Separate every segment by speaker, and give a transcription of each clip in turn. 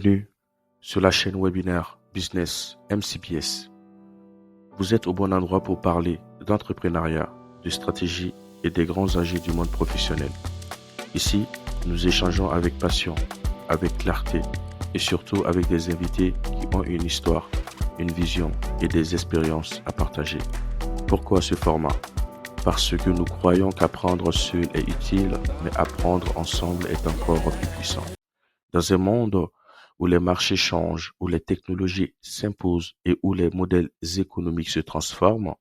Speaker 1: Bienvenue sur la chaîne webinaire Business MCBS. Vous êtes au bon endroit pour parler d'entrepreneuriat, de stratégie et des grands enjeux du monde professionnel. Ici, nous échangeons avec passion, avec clarté et surtout avec des invités qui ont une histoire, une vision et des expériences à partager. Pourquoi ce format? Parce que nous croyons qu'apprendre seul est utile, mais apprendre ensemble est encore plus puissant. Dans un monde où les marchés changent, où les technologies s'imposent et où les modèles économiques se transforment,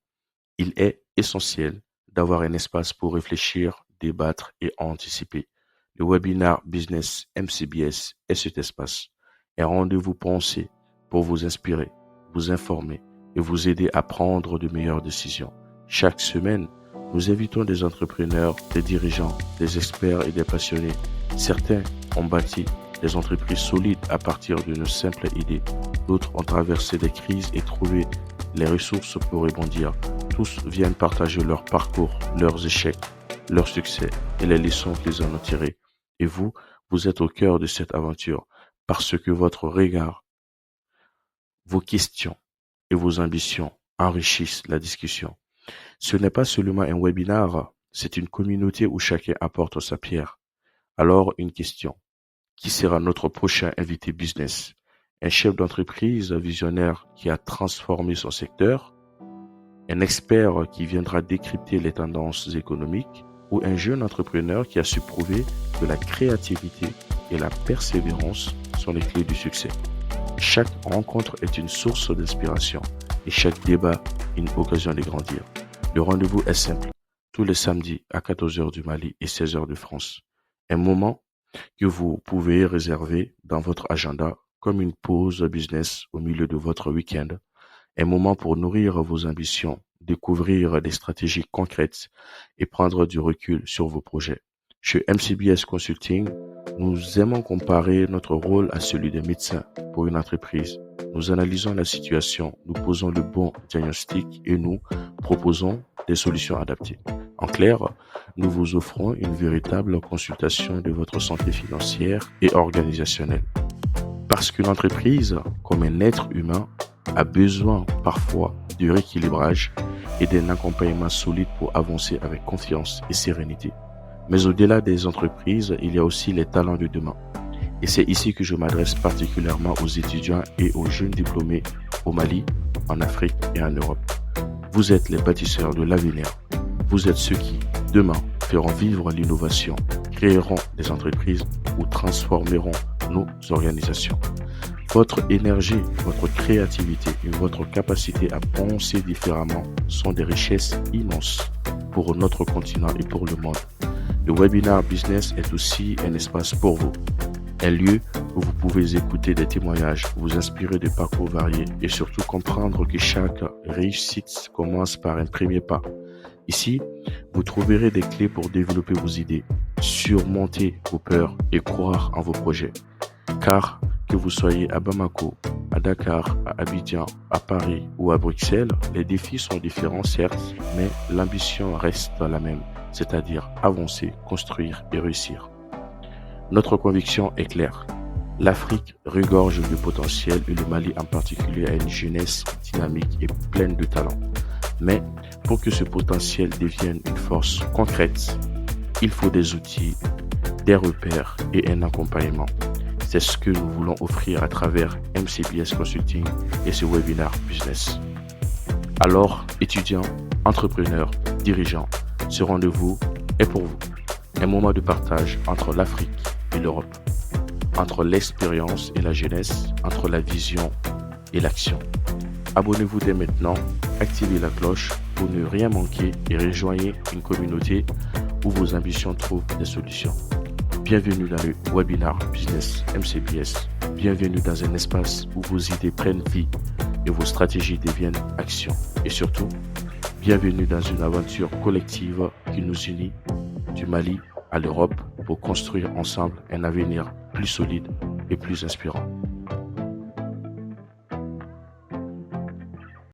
Speaker 1: il est essentiel d'avoir un espace pour réfléchir, débattre et anticiper. Le webinaire Business MCBS est cet espace, un rendez-vous pensé pour vous inspirer, vous informer et vous aider à prendre de meilleures décisions. Chaque semaine, nous invitons des entrepreneurs, des dirigeants, des experts et des passionnés. Certains ont bâti des entreprises solides à partir d'une simple idée. D'autres ont traversé des crises et trouvé les ressources pour rebondir. Tous viennent partager leur parcours, leurs échecs, leurs succès et les leçons qu'ils en ont tirées. Et vous êtes au cœur de cette aventure parce que votre regard, vos questions et vos ambitions enrichissent la discussion. Ce n'est pas seulement un webinaire, c'est une communauté où chacun apporte sa pierre. Alors, une question. Qui sera notre prochain invité business? Un chef d'entreprise visionnaire qui a transformé son secteur? Un expert qui viendra décrypter les tendances économiques? Ou un jeune entrepreneur qui a su prouver que la créativité et la persévérance sont les clés du succès? Chaque rencontre est une source d'inspiration et chaque débat une occasion de grandir. Le rendez-vous est simple, tous les samedis à 14h du Mali et 16h de France. Un moment que vous pouvez réserver dans votre agenda comme une pause business au milieu de votre week-end. Un moment pour nourrir vos ambitions, découvrir des stratégies concrètes et prendre du recul sur vos projets. Chez MCBS Consulting, nous aimons comparer notre rôle à celui des médecins pour une entreprise. Nous analysons la situation, nous posons le bon diagnostic et nous proposons des solutions adaptées. En clair, nous vous offrons une véritable consultation de votre santé financière et organisationnelle. Parce qu'une entreprise, comme un être humain, a besoin parfois de rééquilibrage et d'un accompagnement solide pour avancer avec confiance et sérénité. Mais au-delà des entreprises, il y a aussi les talents de demain. Et c'est ici que je m'adresse particulièrement aux étudiants et aux jeunes diplômés au Mali, en Afrique et en Europe. Vous êtes les bâtisseurs de l'avenir. Vous êtes ceux qui, demain, feront vivre l'innovation, créeront des entreprises ou transformeront nos organisations. Votre énergie, votre créativité et votre capacité à penser différemment sont des richesses immenses pour notre continent et pour le monde. Le webinaire business est aussi un espace pour vous. Un lieu où vous pouvez écouter des témoignages, vous inspirer de parcours variés et surtout comprendre que chaque réussite commence par un premier pas. Ici, vous trouverez des clés pour développer vos idées, surmonter vos peurs et croire en vos projets. Car que vous soyez à Bamako, à Dakar, à Abidjan, à Paris ou à Bruxelles, les défis sont différents certes, mais l'ambition reste la même, c'est-à-dire avancer, construire et réussir. Notre conviction est claire. L'Afrique regorge de potentiel et le Mali en particulier a une jeunesse dynamique et pleine de talent. Mais pour que ce potentiel devienne une force concrète, il faut des outils, des repères et un accompagnement. C'est ce que nous voulons offrir à travers MCBS Consulting et ce webinaire business. Alors, étudiants, entrepreneurs, dirigeants, ce rendez-vous est pour vous. Un moment de partage entre l'Afrique et l'Europe, entre l'expérience et la jeunesse, entre la vision et l'action. Abonnez-vous dès maintenant, activez la cloche pour ne rien manquer et rejoignez une communauté où vos ambitions trouvent des solutions. Bienvenue dans le webinaire Business MCBS. Bienvenue dans un espace où vos idées prennent vie et vos stratégies deviennent action. Et surtout, bienvenue dans une aventure collective qui nous unit du Mali à l'Europe pour construire ensemble un avenir plus solide et plus inspirant.